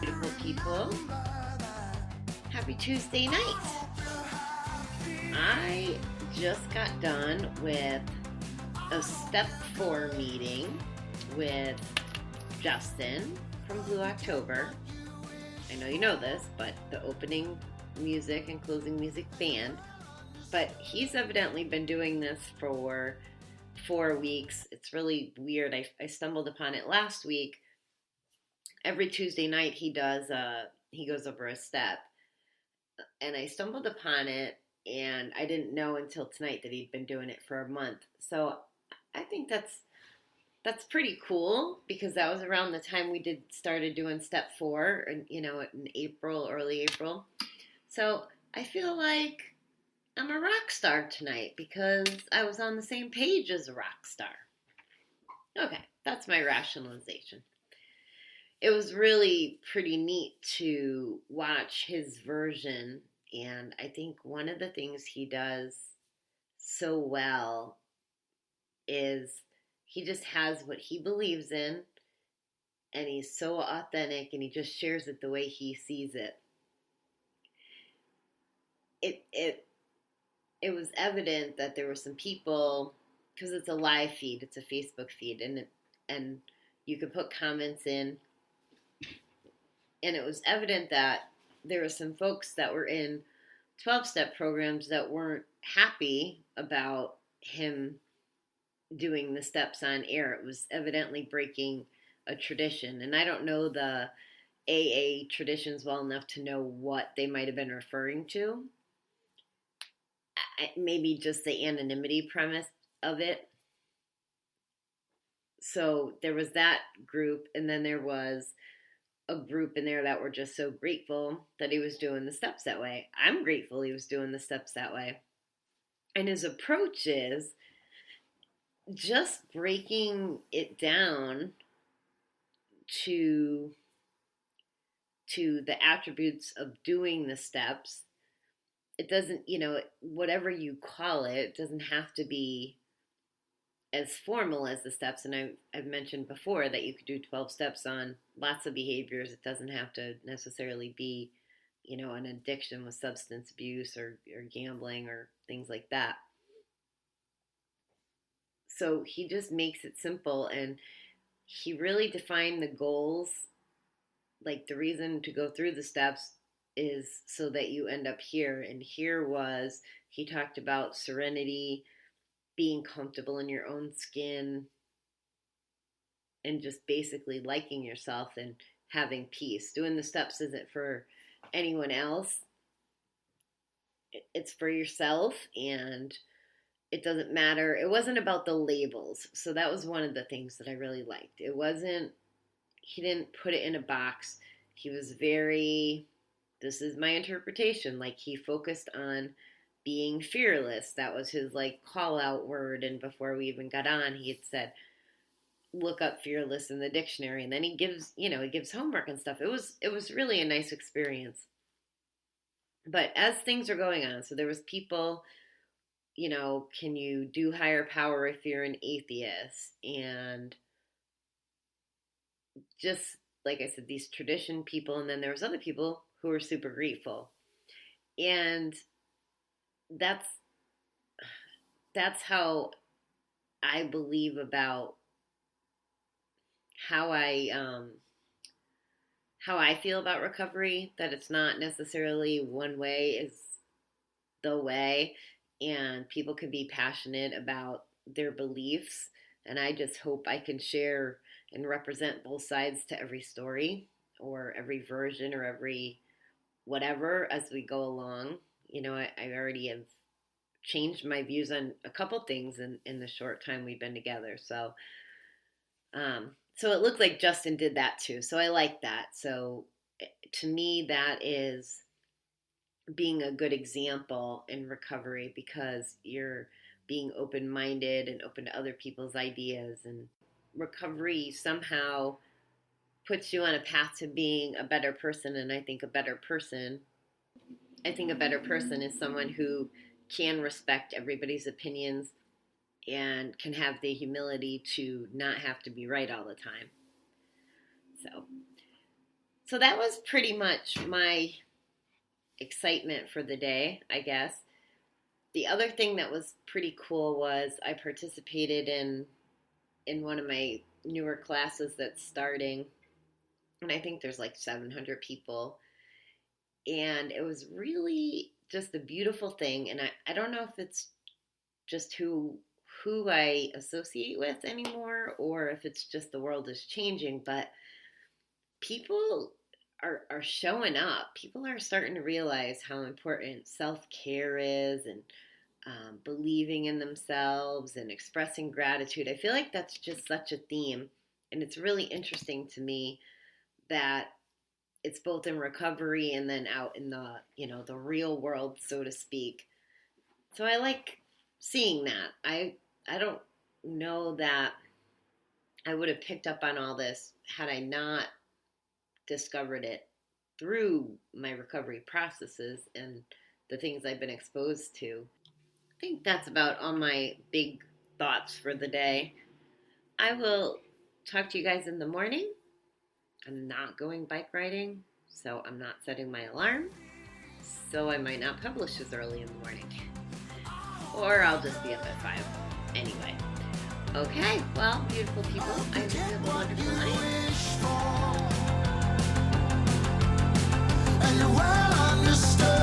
beautiful people. Happy Tuesday night. I just got done with a step 4 meeting with Justin from Blue October. I know you know this, but the opening music and closing music band. But he's evidently been doing this for 4 weeks. It's really weird. I stumbled upon it last week. Every Tuesday night he goes over a step. And I stumbled upon it, and I didn't know until tonight that he'd been doing it for a month. So I think that's pretty cool, because that was around the time we started doing step 4, and in April, early April. So I feel like I'm a rock star tonight because I was on the same page as a rock star. Okay, that's my rationalization. It was really pretty neat to watch his version, and I think one of the things he does so well is he just has what he believes in, and he's so authentic, and he just shares it the way he sees it. It was evident that there were some people, because it's a live feed, it's a Facebook feed, and you could put comments in, and it was evident that there were some folks that were in 12-step programs that weren't happy about him doing the steps on air. It was evidently breaking a tradition, and I don't know the AA traditions well enough to know what they might have been referring to. Maybe just the anonymity premise of it. So there was that group, and then there was a group in there that were just so grateful that he was doing the steps that way. I'm grateful he was doing the steps that way. And his approach is just breaking it down to the attributes of doing the steps. It doesn't, whatever you call it, it doesn't have to be as formal as the steps. And I've mentioned before that you could do 12 steps on lots of behaviors. It doesn't have to necessarily be, an addiction with substance abuse or gambling or things like that. So he just makes it simple, and he really defined the goals. Like, the reason to go through the steps is so that you end up here. And he talked about serenity, being comfortable in your own skin, and just basically liking yourself and having peace. Doing the steps isn't for anyone else. It's for yourself, and it doesn't matter. It wasn't about the labels. So that was one of the things that I really liked. He didn't put it in a box. He was this is my interpretation. Like, he focused on being fearless. That was his call out word. And before we even got on, he had said, look up fearless in the dictionary. And then he gives homework and stuff. It was really a nice experience. But as things are going on, so there was people, can you do higher power if you're an atheist? And just like I said, these tradition people, and then there was other people who were super grateful. And that's how I believe about how I feel about recovery, that it's not necessarily one way is the way, and people can be passionate about their beliefs, and I just hope I can share and represent both sides to every story or every version or every whatever as we go along. I already have changed my views on a couple things in the short time we've been together. So it looked like Justin did that too. So I like that. So to me, that is being a good example in recovery, because you're being open-minded and open to other people's ideas, and recovery somehow puts you on a path to being a better person. And I think a better person is someone who can respect everybody's opinions and can have the humility to not have to be right all the time. So that was pretty much my excitement for the day, I guess. The other thing that was pretty cool was I participated in one of my newer classes that's starting, and I think there's like 700 people, and it was really just a beautiful thing. And I don't know if it's just who I associate with anymore, or if it's just the world is changing, but people are showing up. People are starting to realize how important self-care is, and believing in themselves and expressing gratitude. I feel like that's just such a theme, and it's really interesting to me that it's both in recovery and then out in the the real world, so to speak. So I like seeing that. I don't know that I would have picked up on all this had I not discovered it through my recovery processes and the things I've been exposed to. I think that's about all my big thoughts for the day. I will talk to you guys in the morning. I'm not going bike riding, so I'm not setting my alarm. So I might not publish as early in the morning. Or I'll just be up at 5. Anyway. Okay, well, beautiful people, I hope you have a wonderful night. And you're well understood.